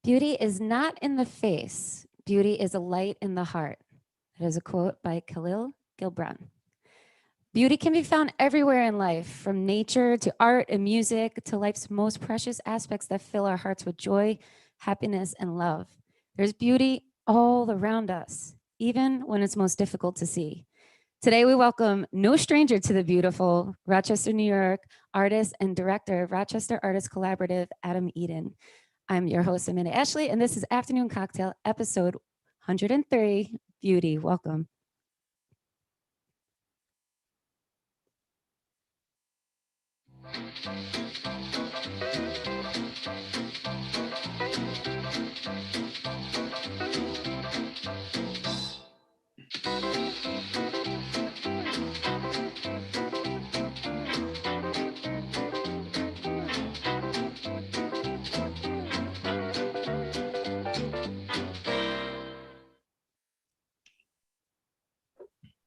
Beauty is not in the face. Beauty is a light in the heart. That is a quote by Khalil Gibran. Beauty can be found everywhere in life, from nature to art and music to life's most precious aspects that fill our hearts with joy, happiness, and love. There's beauty all around us, even when it's most difficult to see. Today, we welcome no stranger to the beautiful Rochester, New York artist and director of Rochester Artists Collaborative, Adam Eaton. I'm your host, Amanda Ashley, and this is Afternoon Cocktail, episode 103, Beauty. Welcome.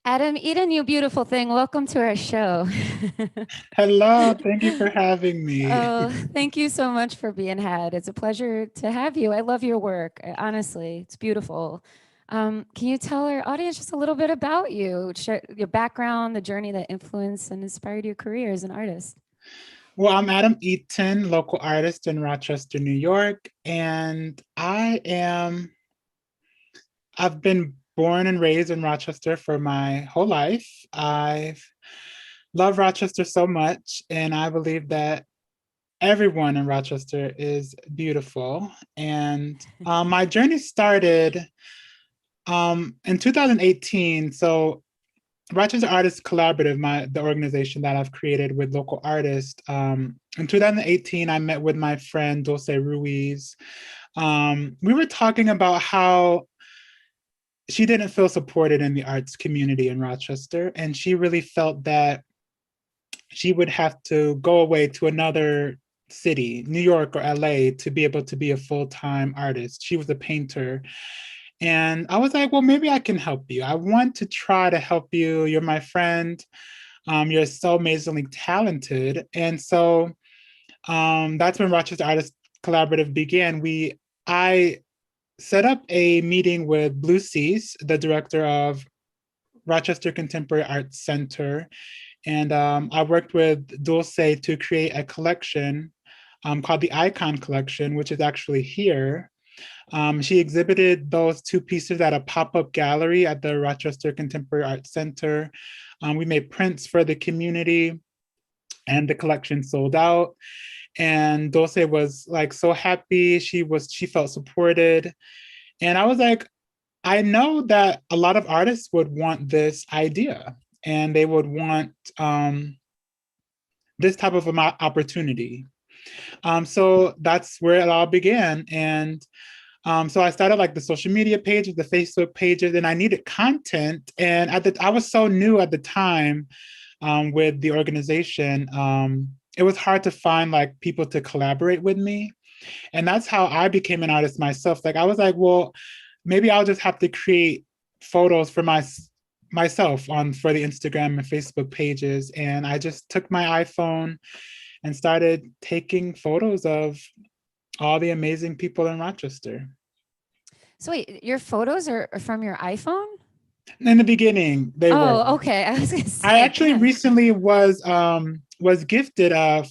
Adam Eden, you beautiful thing. Welcome to our show. Hello, thank you for having me. Oh, thank you so much for being had. It's a pleasure to have you. I love your work. Honestly, it's beautiful. Can you tell our audience just a little bit about you, share your background, the journey that influenced and inspired your career as an artist? Well, I'm Adam Eaton, local artist in Rochester, New York, and I've been born and raised in Rochester for my whole life. I've loved Rochester so much, and I believe that everyone in Rochester is beautiful. And my journey started in 2018. So Rochester Artists Collaborative, the organization that I've created with local artists. In 2018, I met with my friend Dulce Ruiz. We were talking about how she didn't feel supported in the arts community in Rochester, and she really felt that she would have to go away to another city, New York or LA, to be able to be a full-time artist. She was a painter. And I was like, well, maybe I can help you. I want to try to help you. You're my friend. You're so amazingly talented. And so that's when Rochester Artists Collaborative began. I set up a meeting with Blue Seas, the director of Rochester Contemporary Arts Center. And I worked with Dulce to create a collection called the Icon Collection, which is actually here. She exhibited those two pieces at a pop-up gallery at the Rochester Contemporary Arts Center. We made prints for the community, and the collection sold out. And Dulce was like so happy. She felt supported. And I was like, I know that a lot of artists would want this idea, and they would want this type of an opportunity. So that's where it all began. And so I started like the social media pages, the Facebook pages, and I needed content. And I was so new at the time with the organization. It was hard to find like people to collaborate with me. And that's how I became an artist myself. Like I was like, well, maybe I'll just have to create photos for myself for the Instagram and Facebook pages. And I just took my iPhone and started taking photos of all the amazing people in Rochester. So wait, your photos are from your iPhone? In the beginning, they were. Oh, okay. I was gonna I say, actually God. recently was gifted a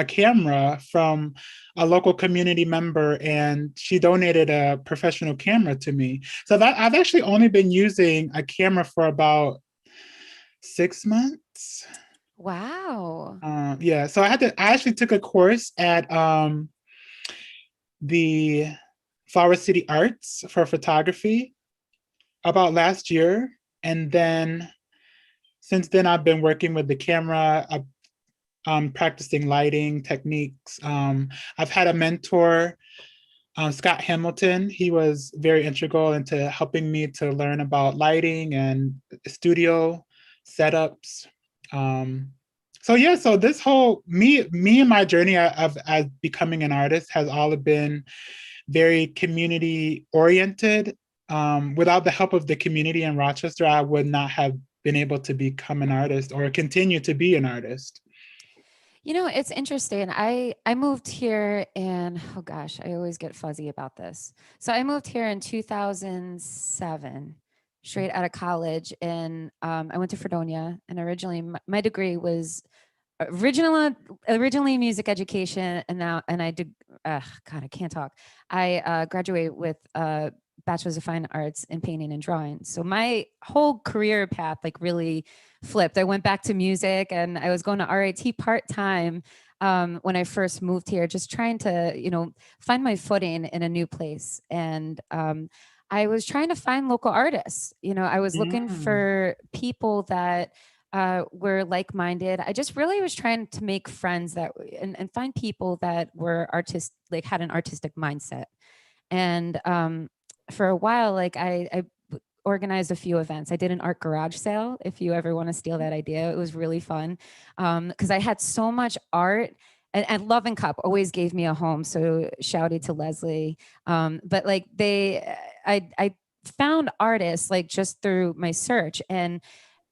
camera from a local community member, and she donated a professional camera to me. So that I've actually only been using a camera for about 6 months. Wow. Yeah, so I actually took a course at the Flower City Arts for photography about last year. And then since then, I've been working with the camera, practicing lighting techniques. I've had a mentor, Scott Hamilton. He was very integral into helping me to learn about lighting and studio setups. So yeah, so this whole me and my journey of as becoming an artist has all been very community oriented. Without the help of the community in Rochester, I would not have been able to become an artist or continue to be an artist. It's interesting. I moved here in, oh gosh, I always get fuzzy about this. So I moved here in 2007, straight out of college, and I went to Fredonia. And originally, my degree was original originally music education, and I did. God, I can't talk. I graduated with bachelor's of fine arts in painting and drawing. So my whole career path like really flipped. I went back to music, and I was going to RIT part time when I first moved here, just trying to find my footing in a new place. And I was trying to find local artists. I was looking Mm, for people that were like-minded. I just really was trying to make friends and find people that were like had an artistic mindset. And for a while, like I organized a few events. I did an art garage sale. If you ever want to steal that idea, it was really fun because I had so much art. And Love and Cup always gave me a home. So shouty to Leslie. But like I found artists like just through my search, and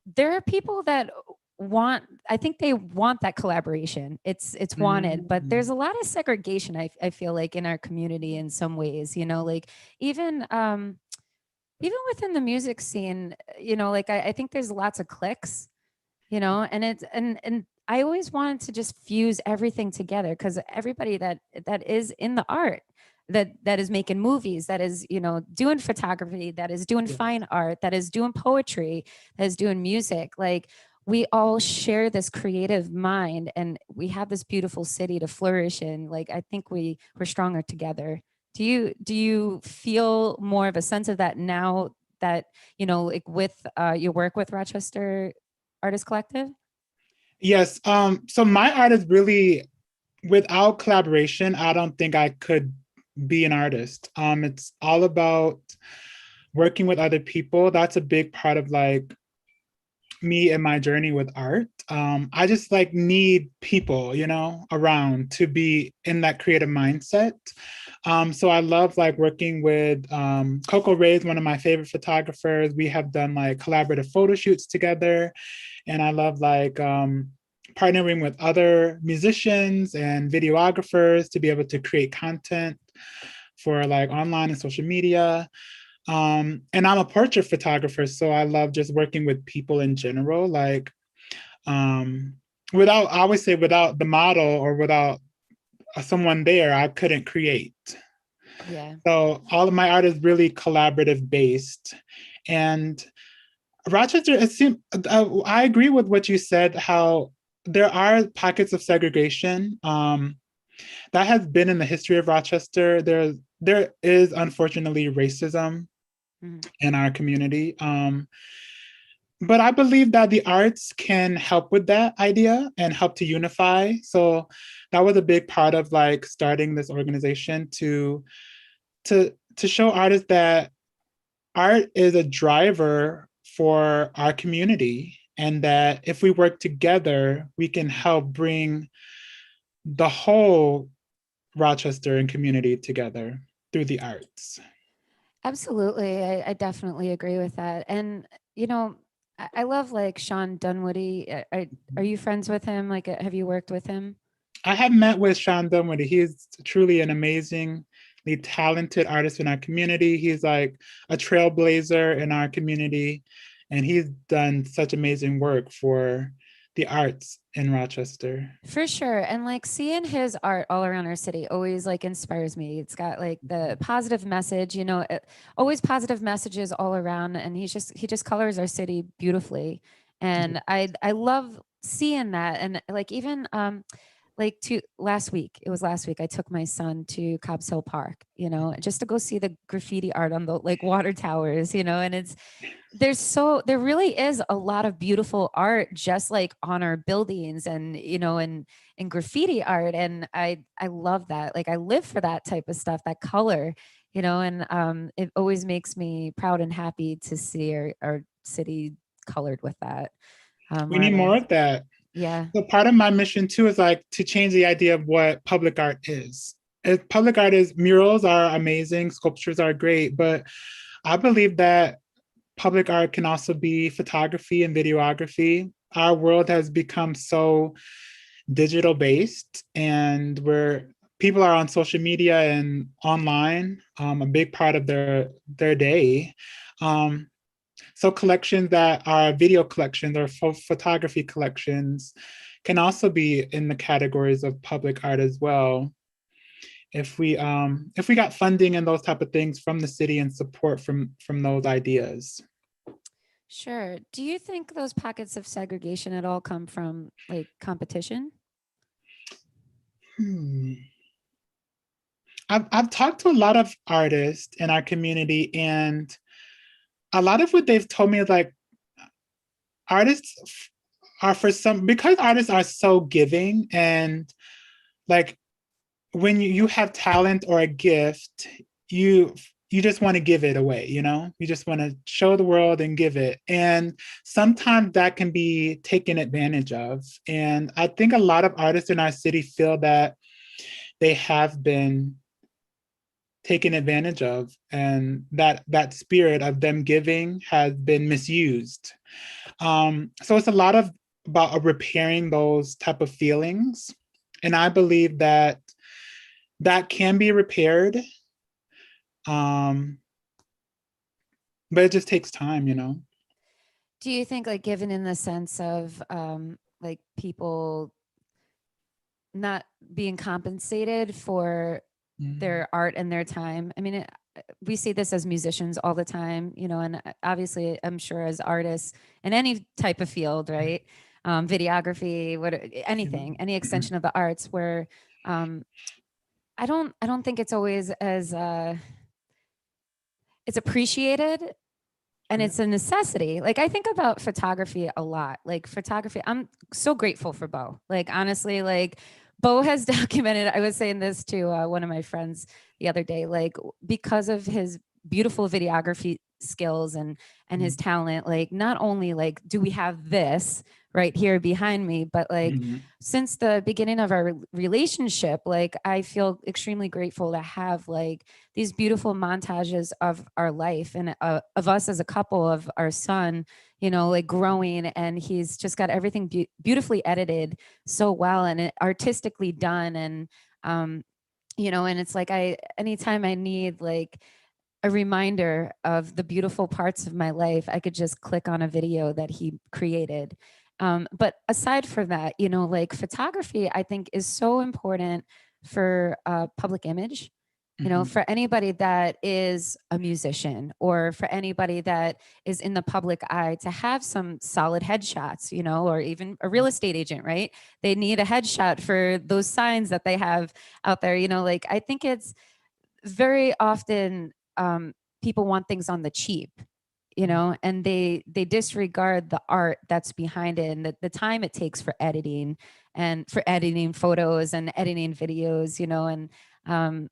there are people that want I think they want that collaboration. It's wanted, but mm, there's a lot of segregation. I feel like in our community in some ways, like even even within the music scene, like I think there's lots of cliques, and it's and I always wanted to just fuse everything together because everybody that is in the art, that is making movies, that is doing photography, that is doing yes. fine art, that is doing poetry, that is doing music, like we all share this creative mind, and we have this beautiful city to flourish in. Like I think we're stronger together. Do you feel more of a sense of that now that like with your work with Rochester Artist Collective? Yes. So my art is really, without collaboration, I don't think I could be an artist. It's all about working with other people. That's a big part of like me and my journey with art. I just like need people, around to be in that creative mindset. So I love like working with Coco Ray's one of my favorite photographers. We have done like collaborative photo shoots together, and I love like partnering with other musicians and videographers to be able to create content for like online and social media. And I'm a portrait photographer, so I love just working with people in general. Like, um, without, I always say, without the model or without someone there, I couldn't create. Yeah, So all of my art is really collaborative based. And Rochester, it seems, I agree with what you said, how there are pockets of segregation. That has been in the history of Rochester. There is unfortunately racism mhm. in our community. But I believe that the arts can help with that idea and help to unify. So that was a big part of like starting this organization to show artists that art is a driver for our community, and that if we work together, we can help bring the whole Rochester and community together through the arts. Absolutely. I definitely agree with that. And I love like Sean Dunwoody. Are you friends with him? Like, have you worked with him? I have met with Sean Dunwoody. He's truly an amazingly talented artist in our community. He's like a trailblazer in our community, and he's done such amazing work for the arts in Rochester. For sure. And like seeing his art all around our city always like inspires me. It's got like the positive message, always positive messages all around. And he just colors our city beautifully. And I love seeing that. And like even like to it was last week, I took my son to Cobb's Hill Park, just to go see the graffiti art on the like water towers, and there really is a lot of beautiful art just like on our buildings, and and graffiti art, and I love that. Like I live for that type of stuff, that color, and it always makes me proud and happy to see our city colored with that. We need Whether more of that. Yeah. So part of my mission too is like to change the idea of what public art is. Public art is, murals are amazing, sculptures are great, but I believe that public art can also be photography and videography. Our world has become so digital based, and where people are on social media and online, a big part of their day. Um, so collections that are video collections or photography collections can also be in the categories of public art as well. If we got funding and those type of things from the city and support from those ideas. Sure. Do you think those pockets of segregation at all come from like competition? Hmm. I've talked to a lot of artists in our community, and a lot of what they've told me is like artists are for some because artists are so giving, and like when you have talent or a gift, you you just want to give it away, you know? You just want to show the world and give it. And sometimes that can be taken advantage of. And I think a lot of artists in our city feel that they have been taken advantage of, and that spirit of them giving has been misused. So it's a lot of about repairing those type of feelings, and I believe that that can be repaired, um, but it just takes time, you know. Do you think like given in the sense of like people not being compensated for Mhm. their art and their time? I mean, we see this as musicians all the time, you know, and obviously I'm sure as artists in any type of field, right? Videography, what anything, any extension of the arts where um, I don't think it's always as it's appreciated and Sure. it's a necessity. Like I think about photography a lot. Like photography, I'm so grateful for Beau. Like honestly, like Beau has documented. I was saying this to one of my friends the other day. Like because of his beautiful videography skills and his talent, like not only like do we have this right here behind me, but like Mhm. since the beginning of our relationship, like I feel extremely grateful to have like these beautiful montages of our life and of us as a couple, of our son, you know, like growing, and he's just got everything beautifully edited so well and artistically done. And you know, and it's like I anytime I need like a reminder of the beautiful parts of my life, I could just click on a video that he created. But aside from that, you know, like photography, I think is so important for public image. You know, Mhm. for anybody that is a musician or for anybody that is in the public eye to have some solid headshots, you know, or even a real estate agent, right? They need a headshot for those signs that they have out there, you know, like I think it's very often people want things on the cheap, you know, and they disregard the art that's behind it and the time it takes for editing photos and editing videos, you know. And um,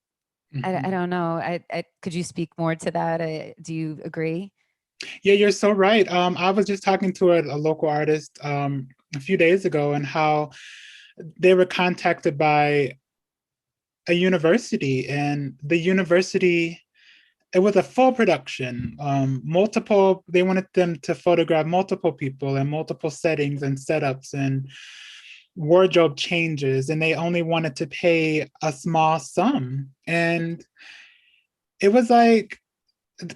I Mhm. don't know. Could you speak more to that? Do you agree? Yeah, you're so right. I was just talking to a local artist a few days ago, and how they were contacted by a university, and the university, it was a full production, multiple, they wanted them to photograph multiple people in multiple settings and setups and wardrobe changes, and they only wanted to pay a small sum. And it was like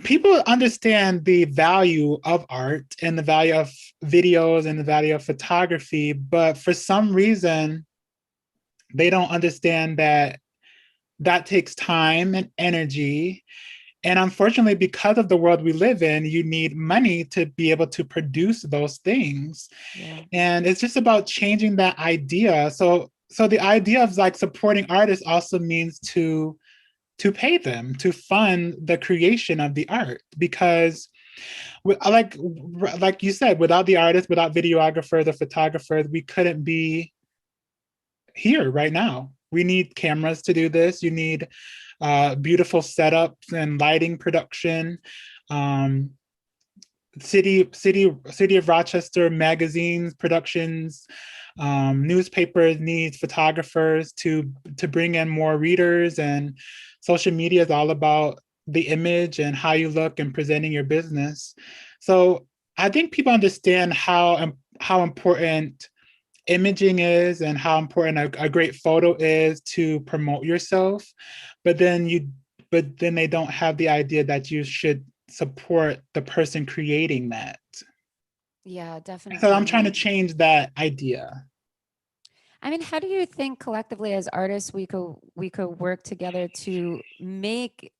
people understand the value of art and the value of videos and the value of photography, but for some reason they don't understand that that takes time and energy. And unfortunately, because of the world we live in, you need money to be able to produce those things. Yeah. And it's just about changing that idea. So the idea of like supporting artists also means to pay them, to fund the creation of the art, because like you said, without the artists, without videographers or photographers, we couldn't be here right now. We need cameras to do this. You need beautiful setups and lighting production. Um, city of Rochester magazines productions, newspapers need photographers to bring in more readers, and social media is all about the image and how you look and presenting your business. So I think people understand how important imaging is and how important a great photo is to promote yourself, but then they don't have the idea that you should support the person creating that. Yeah, So I'm trying definitely. to change that idea. I mean, how do you think collectively as artists we could work together to make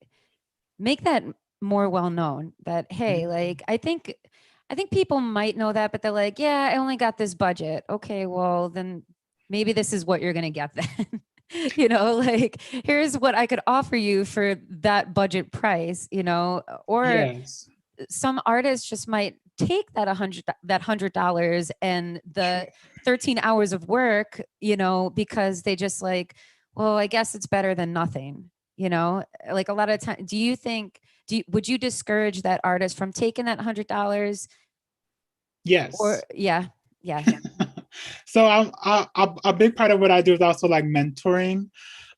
that more well known that hey, like I think people might know that, but they're like, yeah, I only got this budget. Okay, well then maybe this is what you're gonna get then. Like here's what I could offer you for that budget price, or Yes. some artists just might take that $100 and the 13 hours of work, because they just like, well, I guess it's better than nothing, like a lot of time. Do you think, would you discourage that artist from taking that $100? Or Yes. yeah, yeah. So a big part of what I do is also like mentoring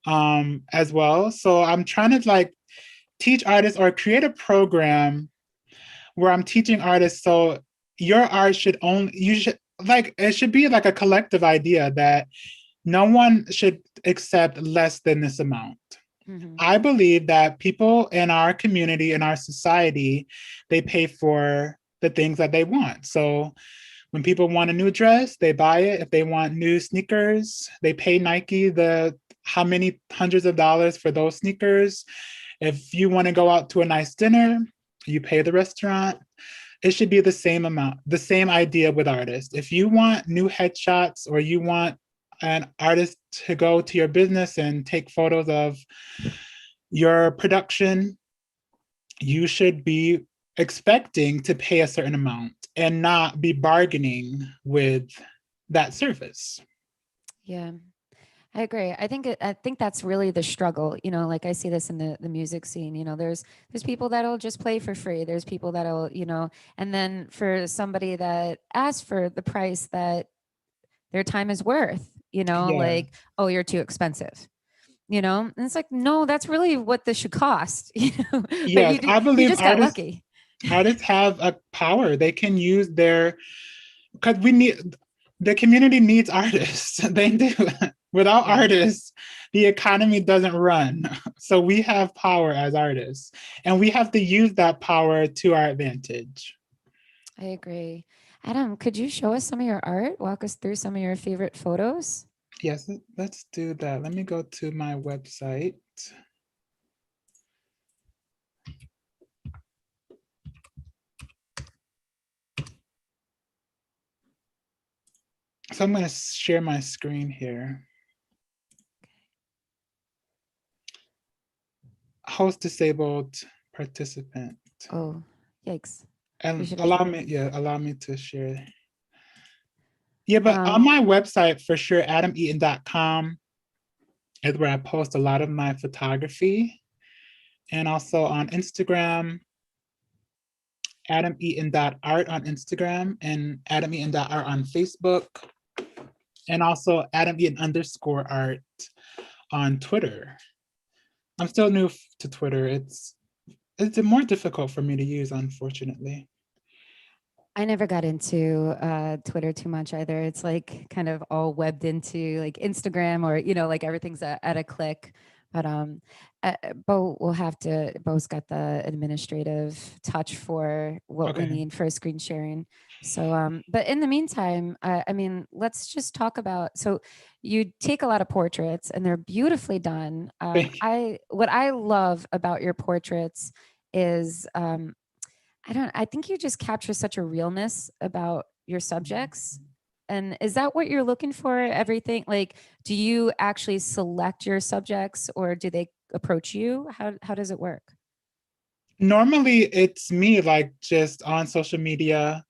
as well. So I'm trying to like teach artists or create a program where I'm teaching artists. So your art should only, you should like, it should be like a collective idea that no one should accept less than this amount. Hmm. I believe that people in our community, in our society, they pay for the things that they want. So when people want a new dress, they buy it. If they want new sneakers, they pay Nike the how many hundreds of dollars for those sneakers. If you want to go out to a nice dinner, you pay the restaurant. It should be the same amount, the same idea with artists. If you want new headshots or you want an artist to go to your business and take photos of your production, you should be expecting to pay a certain amount and not be bargaining with that service. Yeah, I agree. I think that's really the struggle. Like I see this in the music scene. There's people that'll just play for free. There's people that'll, and then for somebody that asks for the price that their time is worth, Yeah. like, oh, you're too expensive. And it's like, no, that's really what this should cost. But Yes, you do, I you believe just got lucky. artists have a power. They can use their because we need the community needs artists. They do. Without Yeah, artists, the economy doesn't run. So we have power as artists, and we have to use that power to our advantage. I agree. Adam, could you show us some of your art? Walk us through some of your favorite photos. Yes, let's do that. Let me go to my website. So I'm going to share my screen here. Host disabled participant. Oh, yikes. We And should have. allow me to share. Yeah, but on Um, my website for sure, adameaton.com is where I post a lot of my photography. And also on Instagram, adameaton.art on Instagram and adameaton.art on Facebook. And also adameaton_art on Twitter. I'm still new to Twitter. It's more difficult for me to use, unfortunately. I never got into Twitter too much either. It's like kind of all webbed into like Instagram or, like everything's at a click. But Beau's got the administrative touch for what we Okay. need for screen sharing. So, but in the meantime, I mean, let's just talk about, so you take a lot of portraits and they're beautifully done. Thank you. What I love about your portraits is, I think you just capture such a realness about your subjects. And is that what you're looking for? Everything like, do you actually select your subjects or do they approach you? How does it work? Normally it's me like just on social media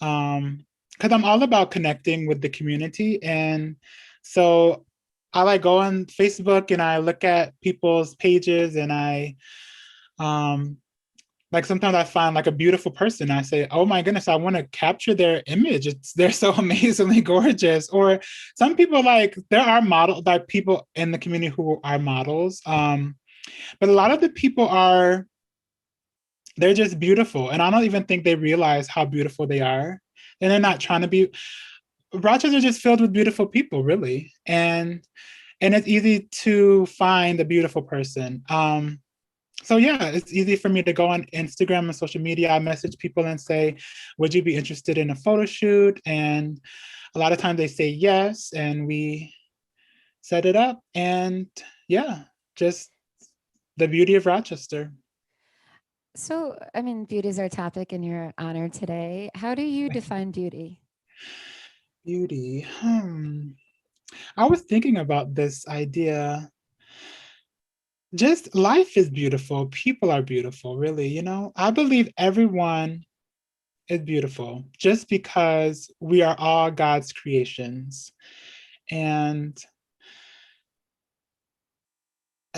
because I'm all about connecting with the community. And so I like go on Facebook and I look at people's pages and I like sometimes I find like a beautiful person. I say, oh my goodness, I want to capture their image. They're so amazingly gorgeous. Or some people like there are model like people in the community who are models. But a lot of the people are they're just beautiful. And I don't even think they realize how beautiful they are. And they're not trying to be. Rochester is just filled with beautiful people, really, and it's easy to find a beautiful person. So yeah, it's easy for me to go on Instagram and social media. I message people and say, "Would you be interested in a photo shoot?" And a lot of times they say yes, and we set it up. And yeah, just the beauty of Rochester. So, I mean, beauty is our topic and you're honored today. How do you define beauty? Beauty. I was thinking about this idea. Just life is beautiful. People are beautiful, really. I believe everyone is beautiful just because we are all God's creations. And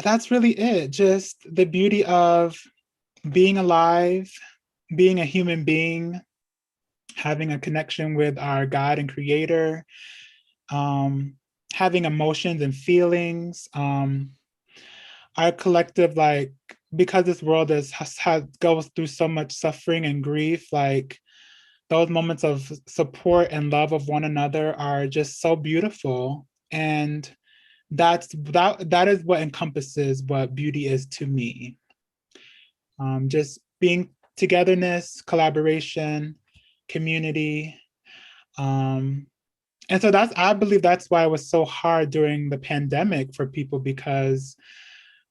that's really it. Just the beauty of being alive, being a human being, having a connection with our God and Creator, um, having emotions and feelings. Our collective, like, because this world goes through so much suffering and grief, like those moments of support and love of one another are just so beautiful. And that is what encompasses what beauty is to me. Just being togetherness, collaboration, community. Um, and so I believe that's why it was so hard during the pandemic for people, because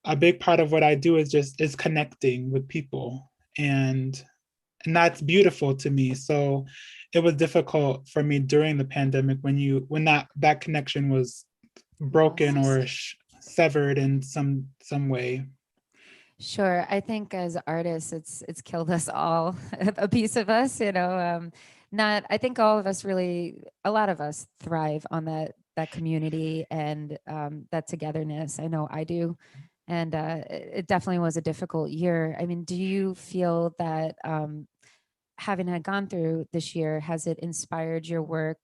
a big part of what I do is connecting with people. And that's beautiful to me. So it was difficult for me during the pandemic when that connection was broken Lost. or severed in some way. Sure. I think as artists, it's killed us all, a piece of us, not, I think all of us really, a lot of us thrive on that community and that togetherness. I know I do. And it definitely was a difficult year. I mean, do you feel that having had gone through this year, has it inspired your work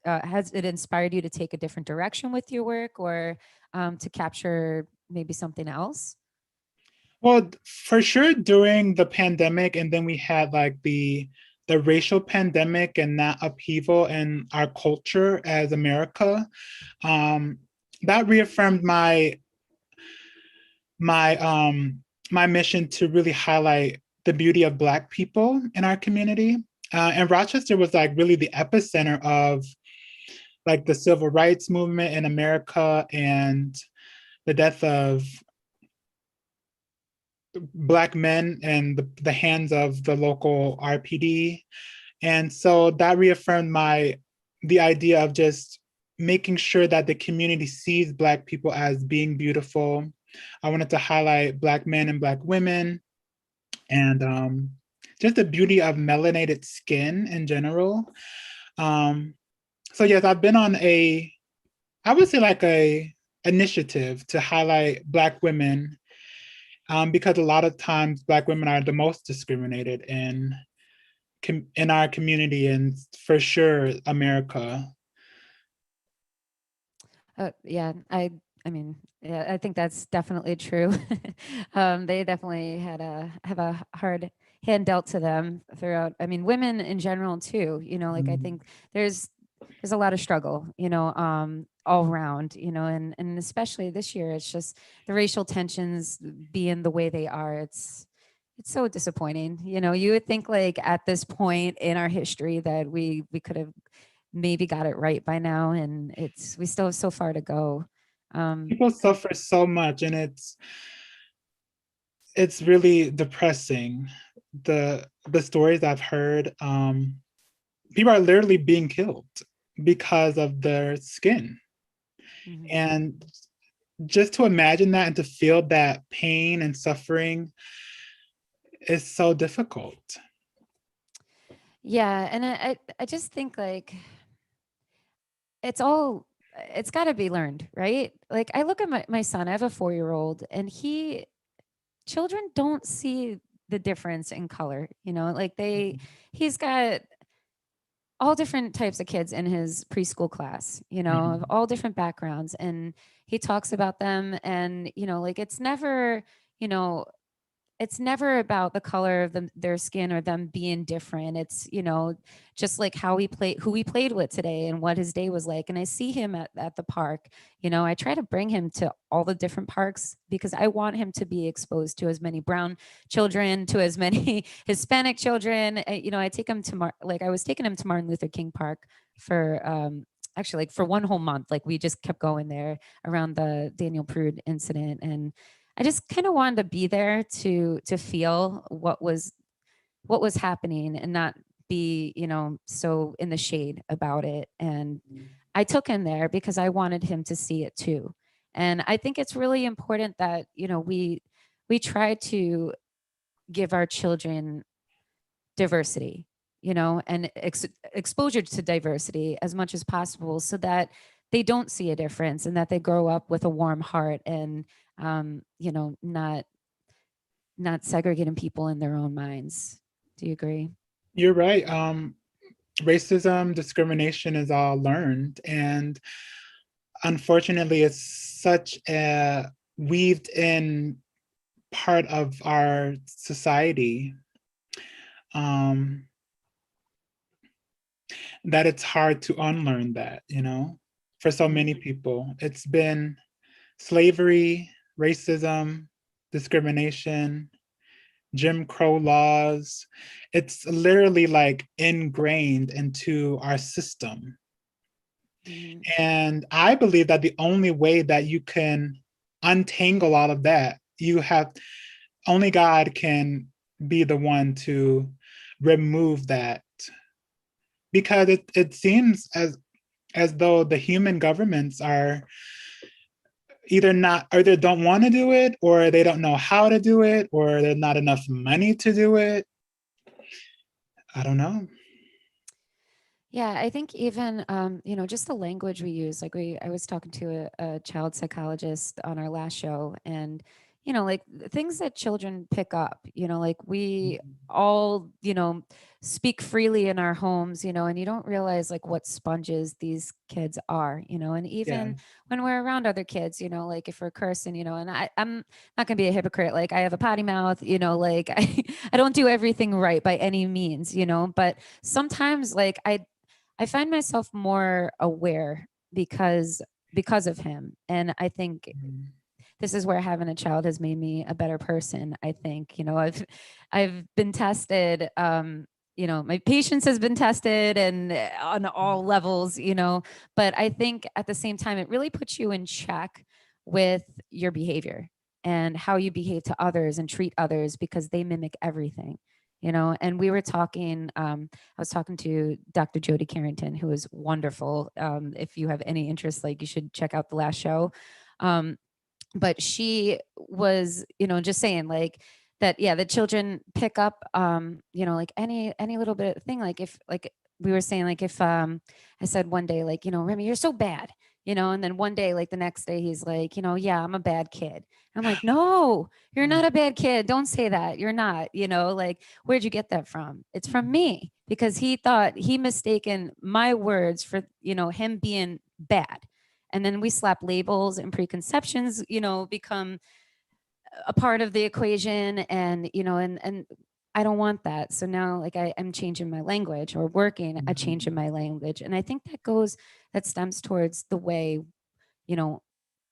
has it inspired you to take a different direction with your work or to capture maybe something else? Well, for sure during the pandemic, and then we had like the racial pandemic and that upheaval in our culture as America. Um, that reaffirmed my my mission to really highlight the beauty of Black people in our community. And Rochester was like really the epicenter of like the civil rights movement in America and the death of Black men and the hands of the local RPD. And so that reaffirmed the idea of just making sure that the community sees Black people as being beautiful. I wanted to highlight Black men and Black women, and just the beauty of melanated skin in general. Um, so yes, I've been on I would say like a initiative to highlight Black women, because a lot of times Black women are the most discriminated in our community, and for sure America. Yeah, I mean, yeah, I think that's definitely true. They definitely have a hard hand dealt to them throughout. I mean, women in general too. Like I Mm. think there's there's a lot of struggle, all around, and especially this year, it's just the racial tensions being the way they are. It's so disappointing. You would think like at this point in our history that we could have maybe got it right by now, and we still have so far to go. People And suffer so much, and it's really depressing. The stories I've heard, people are literally being killed because of their skin. mhm. And just to imagine that and to feel that pain and suffering is so difficult. Yeah, and I just think like it's all it's got to be learned, right? Like I look at my son. I have a 4-year-old, and children don't see the difference in color. Like he's got all different types of kids in his preschool class, of Mhm. all different backgrounds. And he talks about them. And, like it's never, you know, it's never about the color of their skin or them being different. It's, just like how he played, who he played with today and what his day was like. And I see him at the park. I try to bring him to all the different parks because I want him to be exposed to as many brown children, to as many Hispanic children. I take him to like I was taking him to Martin Luther King Park for actually like for one whole month. Like we just kept going there around the Daniel Prude incident, and I just kind of wanted to be there to feel what was happening and not be, so in the shade about it. And I took him there because I wanted him to see it too. And I think it's really important that, we try to give our children diversity, and exposure to diversity as much as possible so that they don't see a difference and that they grow up with a warm heart and not segregating people in their own minds. Do you agree? You're right. Racism, discrimination is all learned. And unfortunately, it's such a weaved in part of our society um, that it's hard to unlearn that, for so many people. It's been slavery, racism, discrimination, Jim Crow laws. It's literally like ingrained into our system. Mhm. And I believe that the only way that you can untangle all of that, only God can be the one to remove that. Because it seems as though the human governments are either don't want to do it, or they don't know how to do it, or there's not enough money to do it. I don't know. Yeah, I think even just the language we use. Like I was talking to a child psychologist on our last show, and like the things that children pick up. Like we all speak freely in our homes. And you don't realize like what sponges these kids are. And Yeah. even when we're around other kids, like if we're cursing, and I'm not gonna be a hypocrite. Like I have a potty mouth. Like I don't do everything right by any means. But sometimes like I find myself more aware because of him. And I think Mhm. this is where having a child has made me a better person. I think, I've been tested, my patience has been tested and on all levels, but I think at the same time, it really puts you in check with your behavior and how you behave to others and treat others because they mimic everything. And we were talking, I was talking to Dr. Jody Carrington, who is wonderful. If you have any interest, like you should check out the last show. Um, but she was, just saying like that, yeah, the children pick up, like any little bit of thing. Like if like we were saying, like if I said one day, like, Remy, you're so bad, and then one day, like the next day, he's like, yeah, I'm a bad kid. I'm like, no, you're not a bad kid. Don't say that. You're not, like, where'd you get that from? It's from me because he thought he mistaken my words for, him being bad. And then we slap labels and preconceptions, become a part of the equation. And, and I don't want that. So now like I'm changing my language or working a change in my language. And I think that stems towards the way, you know,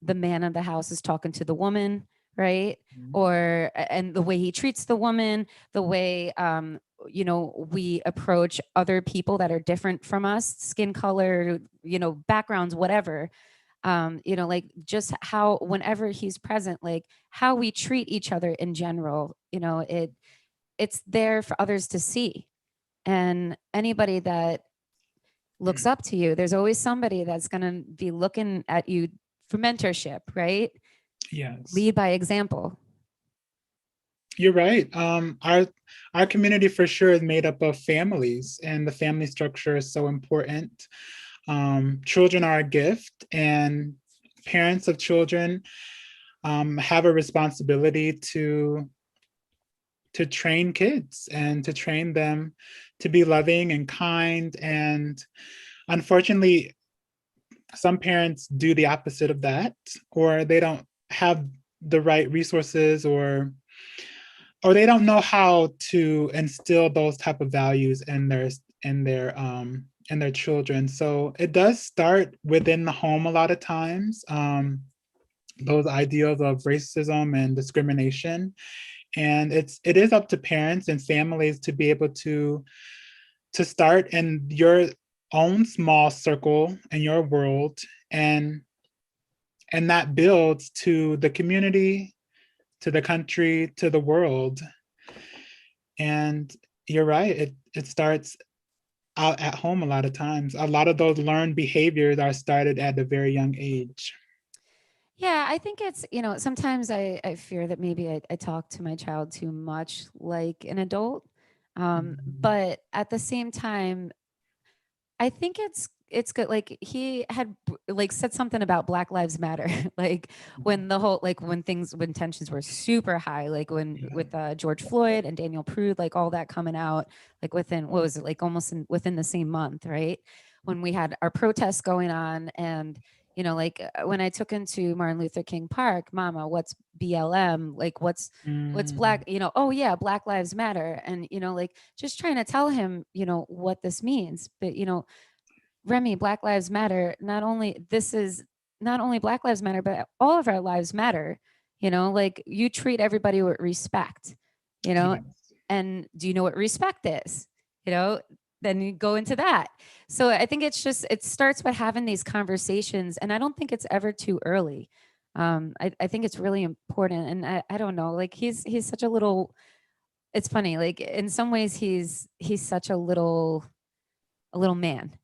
the man of the house is talking to the woman, right? Or and the way he treats the woman, the way we approach other people that are different from us, skin color, backgrounds, whatever. Like just how whenever he's present, like how we treat each other in general, it's there for others to see. And anybody that looks up to you, there's always somebody that's going to be looking at you for mentorship, right? Yes. Lead by example. You're right. Our community for sure is made up of families, and the family structure is so important. Children are a gift, and parents of children have a responsibility to train kids and to train them to be loving and kind. And unfortunately, some parents do the opposite of that, or they don't have the right resources or they don't know how to instill those type of values in their children. So it does start within the home a lot of times. Those ideals of racism and discrimination, and it is up to parents and families to be able to start in your own small circle in your world, and that builds to the community, to the country, to the world. And you're right, it starts out at home a lot of times. A lot of those learned behaviors are started at a very young age. Yeah, I think it's, sometimes I fear that maybe I talk to my child too much like an adult. Mhm. But at the same time, I think it's good. Like he had like said something about Black Lives Matter, like when the whole like when tensions were super high, like when Yeah. with George Floyd and Daniel Prude, like all that coming out, like within what was it like almost within the same month, right? When we had our protests going on, and like when I took into Martin Luther King Park, Mama, what's BLM? Like what's black? Mm. Oh yeah, Black Lives Matter, and like just trying to tell him, what this means, but Remy, Black Lives Matter, not only Black Lives Matter, but all of our lives matter. Like you treat everybody with respect, you know, Yes. and do you know what respect is? You know, then you go into that. So I think it starts with having these conversations, and I don't think it's ever too early. I think it's really important. And I don't know, like he's such a little, it's funny, like in some ways he's such a little man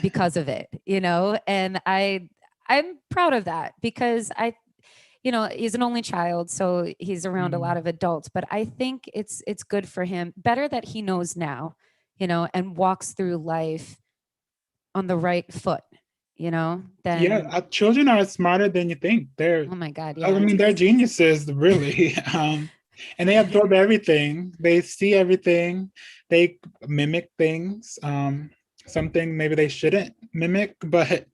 because of it, and I'm proud of that because he's an only child, so he's around a lot Mm. of adults, but I think it's good for him, better that he knows now, and walks through life on the right foot, Yeah, then children are smarter than you think. oh my god, I yeah. mean, they're geniuses, really. And they absorb everything. They see everything. They mimic things. Something maybe they shouldn't mimic, but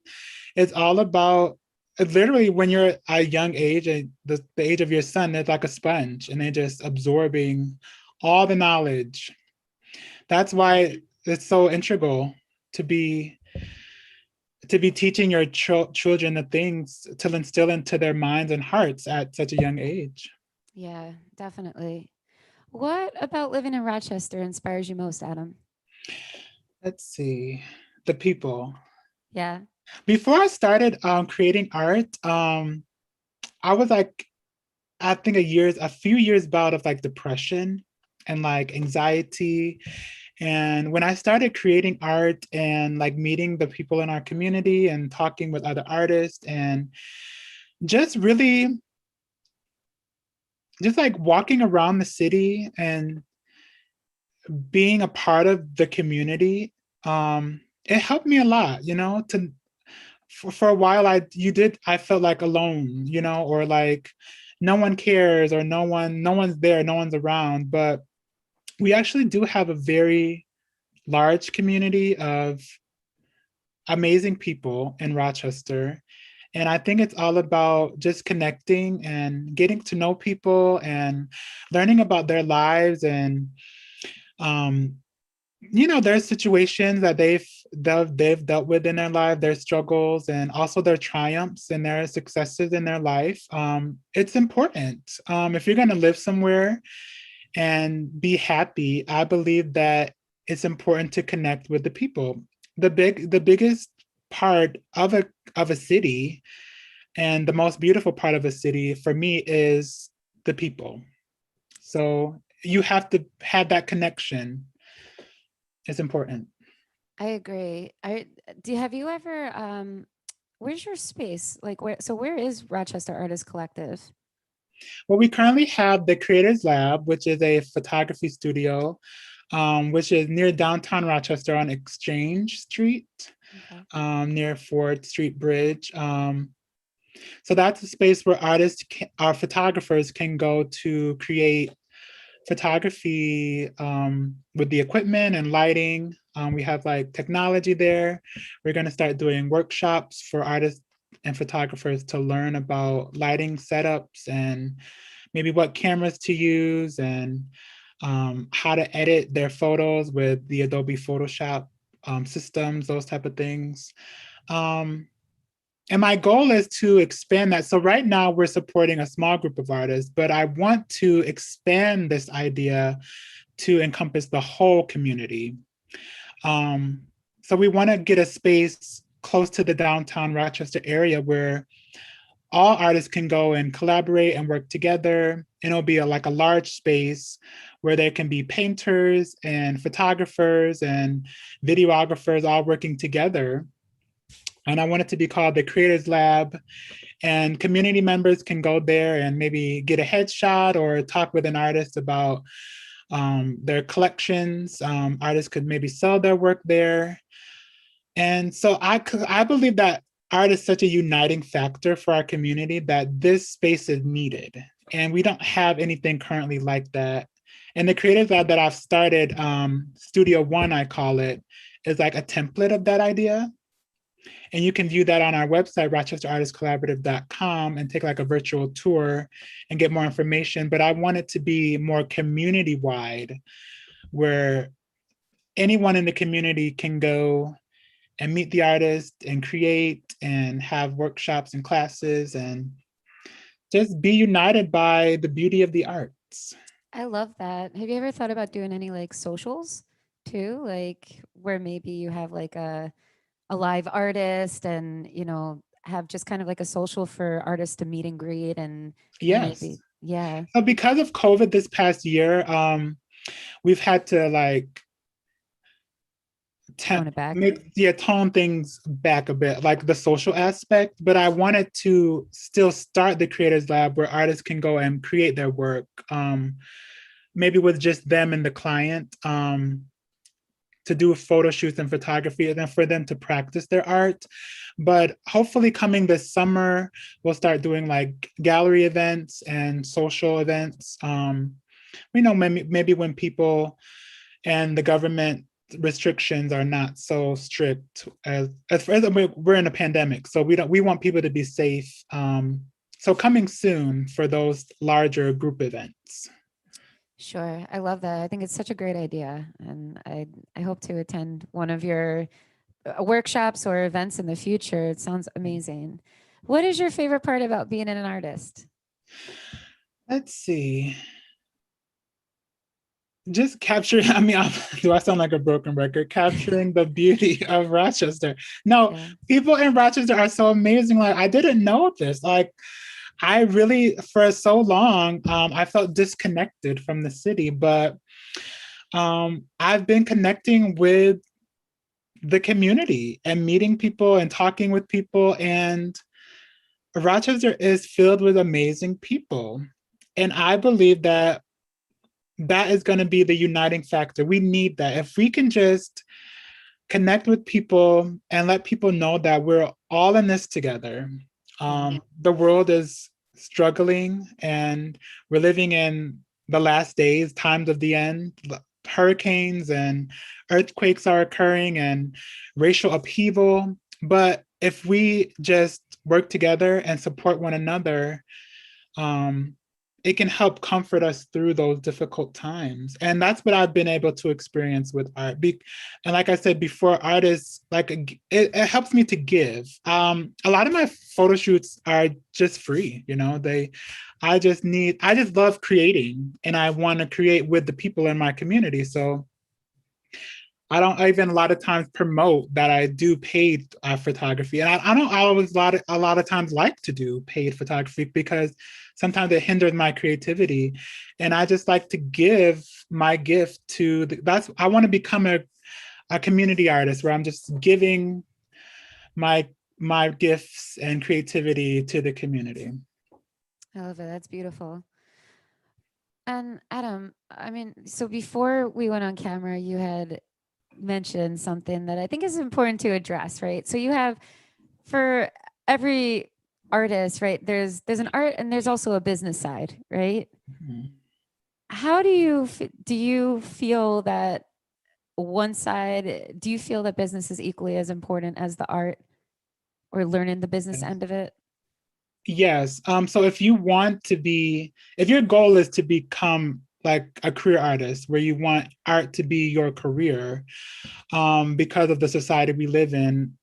it's all about literally when you're at a young age, and the age of your son, they're like a sponge and they're just absorbing all the knowledge. That's why it's so integral to be teaching your children the things to instill into their minds and hearts at such a young age. Yeah, definitely. What about living in Rochester inspires you most, Adam? Let's see, the people. Yeah. Before I started creating art, I was like, I think a few years bout of like depression and like anxiety. And when I started creating art and like meeting the people in our community and talking with other artists and just really just like walking around the city and being a part of the community, it helped me a lot, to for a while I felt like alone, or like no one cares, or no one's there, no one's around. But we actually do have a very large community of amazing people in Rochester. And I think it's all about just connecting and getting to know people and learning about their lives, and um, there's situations that they've dealt with in their life, their struggles, and also their triumphs and their successes in their life. It's important. If you're going to live somewhere and be happy, I believe that it's important to connect with the people. The biggest part of a city, and the most beautiful part of a city for me, is the people. So you have to have that connection. It's important. I agree. I do. Have you ever? Where's your space? Like where? So where is Rochester Artist Collective? Well, we currently have the Creators Lab, which is a photography studio, which is near downtown Rochester on Exchange Street, Okay. near Ford Street Bridge. So that's a space where our photographers can go to create photography, with the equipment and lighting. We have like technology there. We're going to start doing workshops for artists and photographers to learn about lighting setups and maybe what cameras to use and how to edit their photos with the Adobe Photoshop systems, those type of things. Um, and my goal is to expand that. So right now we're supporting a small group of artists, but I want to expand this idea to encompass the whole community. Um, so we want to get a space close to the downtown Rochester area where all artists can go and collaborate and work together. And it'll be like a large space where there can be painters and photographers and videographers all working together. And I want it to be called the Creators Lab. And community members can go there and maybe get a headshot or talk with an artist about their collections. Artists could maybe sell their work there. And so I believe that art is such a uniting factor for our community that this space is needed. And we don't have anything currently like that. And the Creators Lab that I've started, Studio One, I call it, is like a template of that idea. And you can view that on our website, rochesterartistcollaborative.com, and take like a virtual tour and get more information. But I want it to be more community wide, where anyone in the community can go and meet the artist and create and have workshops and classes and just be united by the beauty of the arts. I love that. Have you ever thought about doing any like socials too? Like where maybe you have like a live artist and, have just kind of like a social for artists to meet and greet and Yes. maybe, yeah, So because of COVID this past year, we've had to like tone it back. tone things back a bit, like the social aspect. But I wanted to still start the Creators Lab where artists can go and create their work, maybe with just them and the client, to do photo shoots and photography, and then for them to practice their art. But hopefully, coming this summer, we'll start doing like gallery events and social events. Maybe when people and the government restrictions are not so strict as we're in a pandemic, so we want people to be safe. So coming soon for those larger group events. Sure. I love that. I think it's such a great idea. And I hope to attend one of your workshops or events in the future. It sounds amazing. What is your favorite part about being an artist? Let's see. Just capturing, I mean, do I sound like a broken record? Capturing the beauty of Rochester. No, Yeah. people in Rochester are so amazing. Like, I didn't know this. Like, I really, for so long, I felt disconnected from the city, but I've been connecting with the community and meeting people and talking with people. And Rochester is filled with amazing people. And I believe that that is going to be the uniting factor. We need that. If we can just connect with people and let people know that we're all in this together. Yeah. The world is struggling and we're living in the last days, times of the end. Hurricanes and earthquakes are occurring and racial upheaval. But if we just work together and support one another, um, it can help comfort us through those difficult times. And that's what I've been able to experience with art. And like I said before, art is like, it helps me to give. A lot of my photo shoots are just free, I just love creating and I want to create with the people in my community. So I don't even a lot of times promote that I do paid photography, and I don't always a lot of times like to do paid photography because sometimes it hinders my creativity, and I just like to give my gift to that's I want to become a community artist where I'm just giving my gifts and creativity to the community. I love it. That's beautiful. And Adam, I mean, so before we went on camera, you had mentioned something that I think is important to address, right? So you have for every artist, right? There's an art and there's also a business side, right? Mhm. How do you feel that one side, do you feel that business is equally as important as the art or learning the business Yes. end of it? Yes. So if you want to be, if your goal is to become like a career artist, where you want art to be your career, because of the society we live in,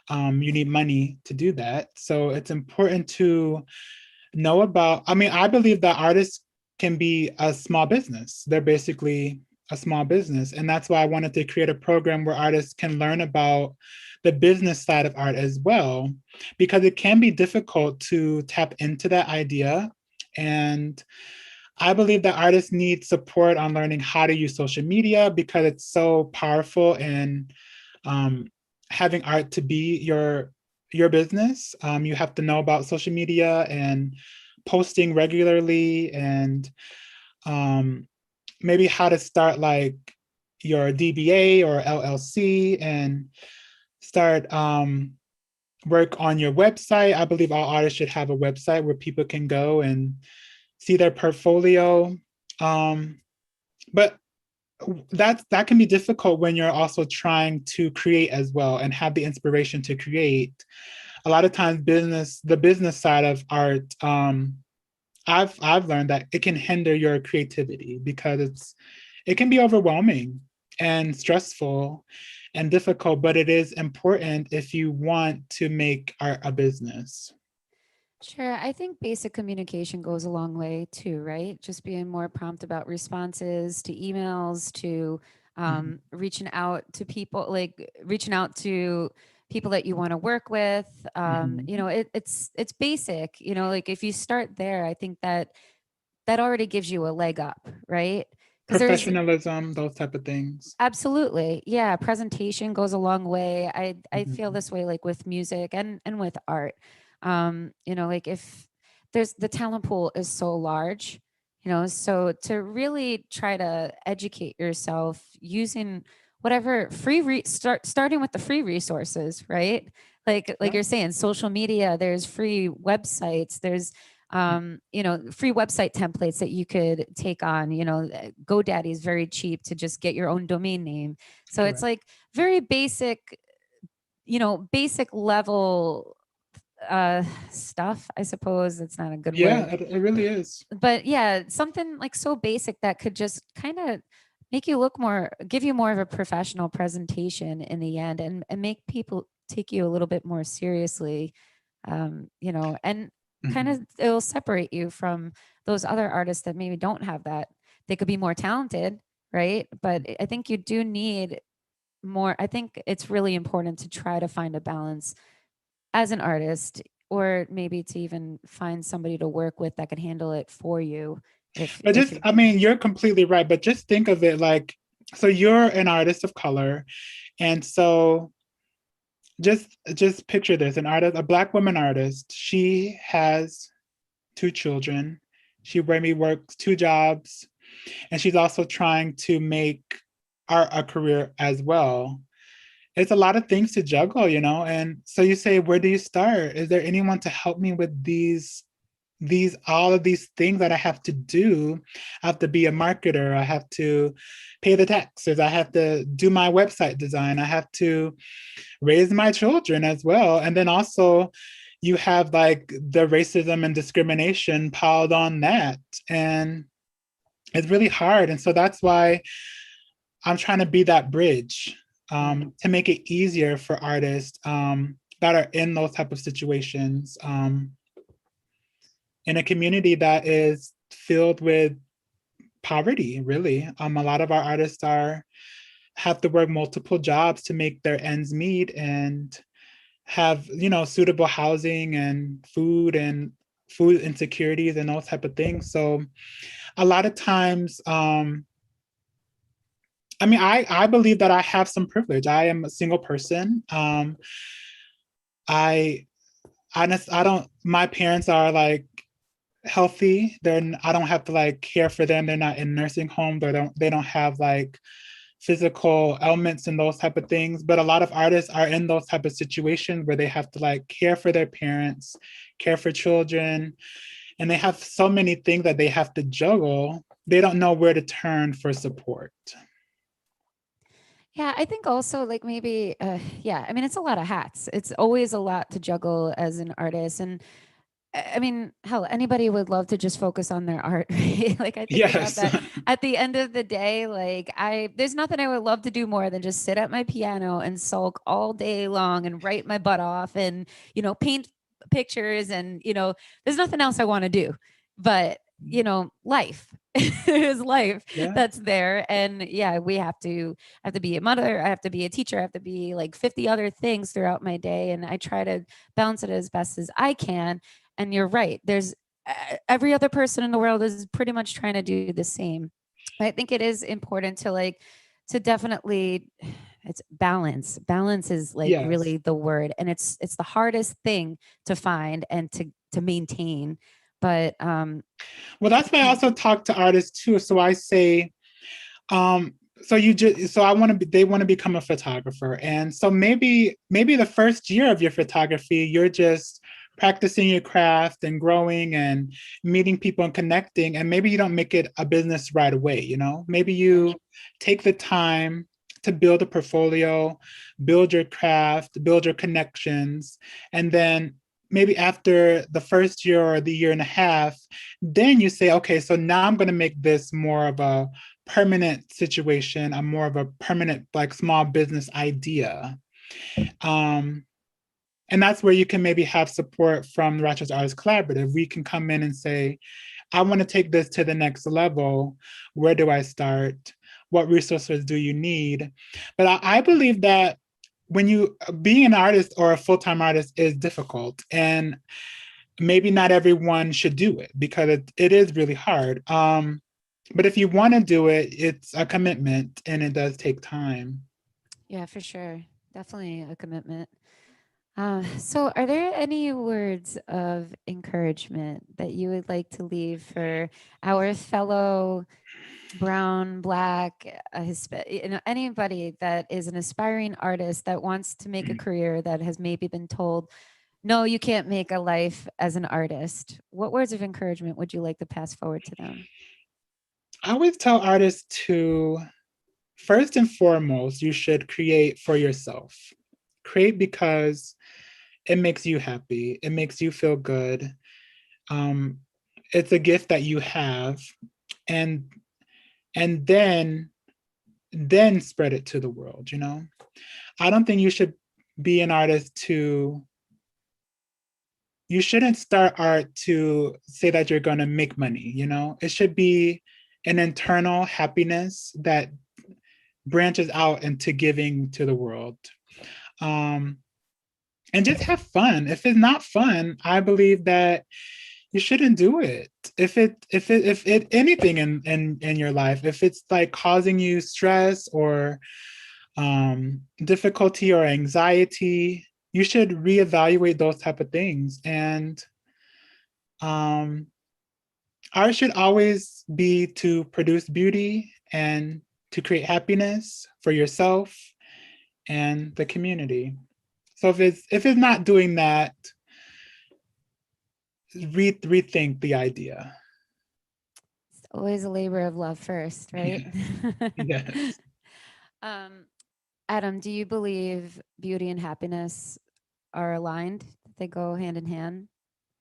you need money to do that. So it's important to know about, I mean, I believe that artists can be a small business. They're basically a small business. And that's why I wanted to create a program where artists can learn about the business side of art as well, because it can be difficult to tap into that idea. And I believe that artists need support on learning how to use social media because it's so powerful in um, having art to be your business. You have to know about social media and posting regularly, and um, maybe how to start like your DBA or LLC, and start work on your website. I believe all artists should have a website where people can go and see their portfolio. Um, but that can be difficult when you're also trying to create as well and have the inspiration to create. A lot of times the business side of art, I've learned that it can hinder your creativity because it can be overwhelming and stressful and difficult, but it is important if you want to make art a business. Sure. I think basic communication goes a long way too, right? Just being more prompt about responses to emails, to Mhm. reaching out to people, like reaching out to people that you want to work with. Mhm. It's basic, like if you start there, I think that already gives you a leg up, right? Because there's Professionalism, those type of things. absolutely, yeah, presentation goes a long way. I feel Mhm. this way like with music and with art. Like if there's the talent pool is so large, so to really try to educate yourself using whatever starting with the free resources, right? Like Yeah. you're saying, social media, there's free websites, there's free website templates that you could take on. GoDaddy is very cheap to just get your own domain name. So it's Correct. like very basic, basic level stuff, I suppose. It's not a good Yeah, word. it really is. But yeah, something like so basic that could just kind of make you look more, give you more of a professional presentation in the end, and make people take you a little bit more seriously. And kind of Mhm. it'll separate you from those other artists that maybe don't have that. They could be more talented, right? But I think you do need more. I think it's really important to try to find a balance as an artist, or maybe to even find somebody to work with that can handle it for you But if just, you're I mean, you're completely right. But just think of it like, so you're an artist of color, and so just picture this: an artist, a Black woman artist. She has two children. She maybe works two jobs, and she's also trying to make art a career as well. It's a lot of things to juggle, And so you say, where do you start? Is there anyone to help me with these all of these things that I have to do? I have to be a marketer. I have to pay the taxes. I have to do my website design. I have to raise my children as well. And then also you have like the racism and discrimination piled on that. And it's really hard. And so that's why I'm trying to be that bridge, right. to make it easier for artists that are in those type of situations, in a community that is filled with poverty. Really, a lot of our artists are have to work multiple jobs to make their ends meet and have suitable housing and food insecurities and those type of things. So a lot of times, I mean, I believe that I have some privilege. I am a single person. I I don't. My parents are like healthy. I don't have to like care for them. They're not in nursing home. They don't have like physical ailments and those type of things. But a lot of artists are in those type of situations where they have to like care for their parents, care for children, and they have so many things that they have to juggle. They don't know where to turn for support. Yeah, I think also like maybe yeah, I mean it's a lot of hats. It's always a lot to juggle as an artist, and I mean, hell, anybody would love to just focus on their art, right? Like I think about Yes. that at the end of the day, like there's nothing I would love to do more than just sit at my piano and sulk all day long and write my butt off and, paint pictures and, there's nothing else I want to do. But, life is life Yeah. that's there. And yeah, I have to be a mother, I have to be a teacher, I have to be like 50 other things throughout my day. And I try to balance it as best as I can. And you're right. There's every other person in the world is pretty much trying to do the same. I think it is important to to definitely it's balance. Balance is like Yes. really the word, and it's the hardest thing to find and to maintain. But Well, that's why I also talk to artists too. So I say, um, so I want to be, they want to become a photographer. And so maybe the first year of your photography, you're just practicing your craft and growing and meeting people and connecting. And maybe you don't make it a business right away, you know? Maybe you take the time to build a portfolio, build your craft, build your connections, and then maybe after the first year or the year and a half, then you say, okay, so now I'm going to make this more of a permanent situation, a more of a permanent, like, small business idea. Um, and that's where you can maybe have support from the Rochester Artists Collaborative. We can come in and say, I want to take this to the next level. Where do I start? What resources do you need? But I believe that when you being an artist or a full-time artist is difficult, and maybe not everyone should do it because it is really hard. But if you want to do it, it's a commitment and it does take time. yeah, for sure. Definitely a commitment. So, are there any words of encouragement that you would like to leave for our fellow brown, black, anybody that is an aspiring artist that wants to make a career that has maybe been told, no, you can't make a life as an artist? What words of encouragement would you like to pass forward to them? I always tell artists to, first and foremost, you should create for yourself. Create because it makes you happy, it makes you feel good. Um, it's a gift that you have, and and then spread it to the world, you know? I don't think you should be an artist to you shouldn't start art to say that you're going to make money, you know? It should be an internal happiness that branches out into giving to the world. Um, and just have fun. If it's not fun, I believe that you shouldn't do it. If it anything in your life, if it's like causing you stress or difficulty or anxiety, you should reevaluate those type of things. And um, art should always be to produce beauty and to create happiness for yourself and the community. So if it's not doing that, rethink the idea. It's always a labor of love first, right? Yeah. Yes. um, Adam, do you believe beauty and happiness are aligned? That they go hand in hand?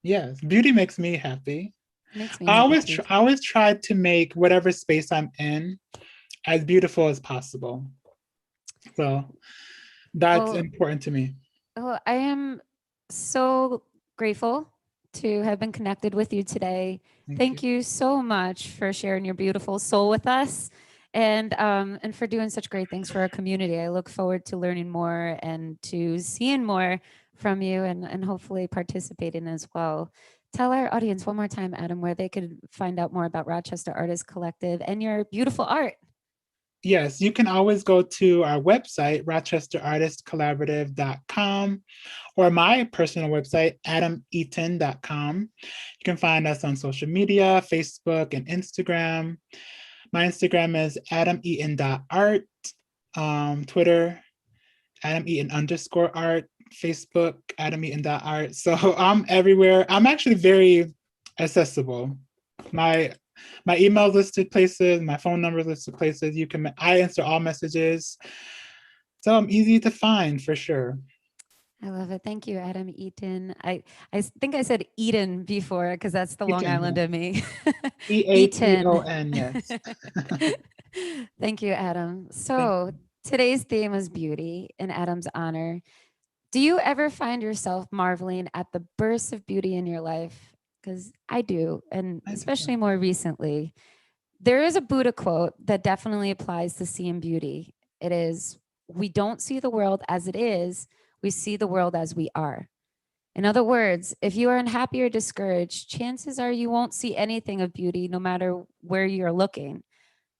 Yes. Beauty makes me happy. It makes me happy too. I always try to make whatever space I'm in as beautiful as possible. So that's Well, important to me. I am so grateful to have been connected with you today. Thank you. Thank you so much for sharing your beautiful soul with us, and for doing such great things for our community. I look forward to learning more and to seeing more from you, and hopefully participating as well. Tell our audience one more time, Adam, where they could find out more about Rochester Artists Collective and your beautiful art. Yes, you can always go to our website, rochesterartistcollaborative.com, or my personal website, adameaton.com. You can find us on social media, Facebook and Instagram. My Instagram is adameaton.art, Twitter, adameaton_art, Facebook, adameaton.art. So I'm everywhere. I'm actually very accessible. My my email listed places, my phone number listed places. I answer all messages. So I'm easy to find for sure. I love it. Thank you, Adam Eaton. Think I said Eaton before because that's the Long Eaton, Island yes. of me. Eaton. Eaton, yes. Thank you, Adam. Thank So you. today's theme is beauty in Adam's honor. Do you ever find yourself marveling at the bursts of beauty in your life? Because I do, and I do. especially more recently. There is a Buddha quote that definitely applies to seeing beauty. It is, we don't see the world as it is, we see the world as we are. In other words, if you are unhappy or discouraged, chances are you won't see anything of beauty no matter where you're looking.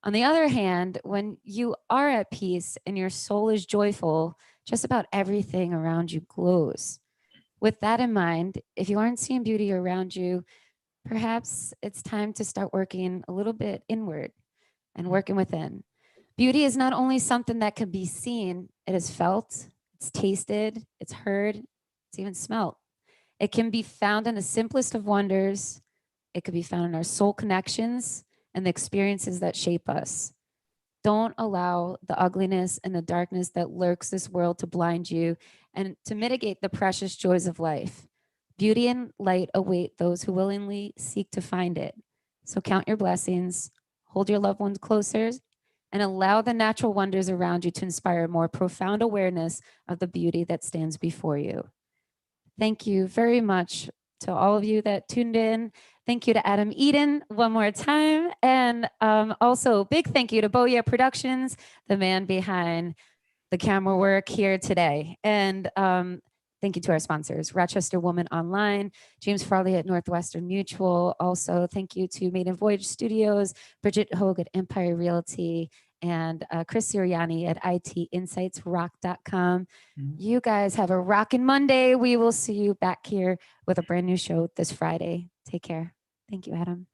On the other hand, when you are at peace and your soul is joyful, just about everything around you glows. With that in mind, if you aren't seeing beauty around you, perhaps it's time to start working a little bit inward and working within. Beauty is not only something that can be seen, it is felt, it's tasted, it's heard, it's even smelt. It can be found in the simplest of wonders. It could be found in our soul connections and the experiences that shape us. Don't allow the ugliness and the darkness that lurks this world to blind you and to mitigate the precious joys of life. Beauty and light await those who willingly seek to find it. So count your blessings, hold your loved ones closer, and allow the natural wonders around you to inspire a more profound awareness of the beauty that stands before you. Thank you very much to all of you that tuned in. Thank you to Adam Eden one more time. And also, big thank you to Beau Productions, the man behind the camera work here today. And thank you to our sponsors, Rochester Woman Online, James Farley at Northwestern Mutual. Also, thank you to Maiden Voyage Studios, Bridget Hogue at Empire Realty, and Chris Sirianni at itinsightsrock.com. Mhm. You guys have a rockin' Monday. We will see you back here with a brand new show this Friday. Take care. Thank you, Adam.